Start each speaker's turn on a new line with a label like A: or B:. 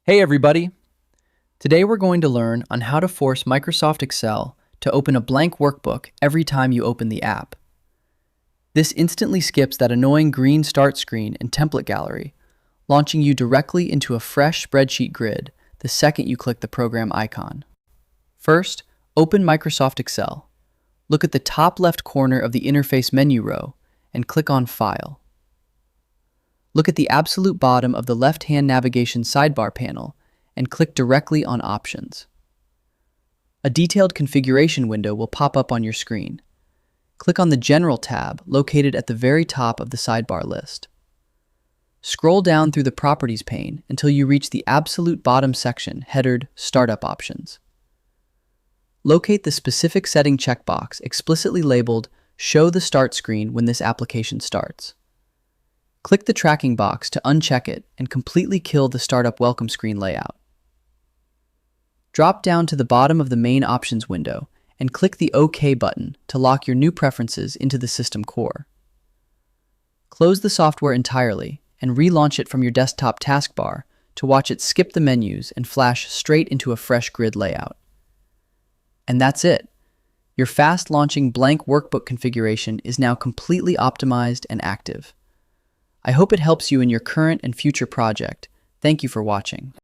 A: Hey everybody! Today we're going to learn on how to force Microsoft Excel to open a blank workbook every time you open the app. This instantly skips that annoying green start screen and template gallery, launching you directly into a fresh spreadsheet grid the second you click the program icon. First, open Microsoft Excel. Look at the top left corner of the interface menu row and click on File. Look at the absolute bottom of the left-hand navigation sidebar panel and click directly on Options. A detailed configuration window will pop up on your screen. Click on the General tab located at the very top of the sidebar list. Scroll down through the Properties pane until you reach the absolute bottom section headed Startup Options. Locate the specific setting checkbox explicitly labeled Show the Start Screen when this application starts. Click the tracking box to uncheck it and completely kill the Startup Welcome Screen layout. Drop down to the bottom of the main options window and click the OK button to lock your new preferences into the system core. Close the software entirely and relaunch it from your desktop taskbar to watch it skip the menus and flash straight into a fresh grid layout. And that's it. Your fast-launching blank workbook configuration is now completely optimized and active. I hope it helps you in your current and future project. Thank you for watching.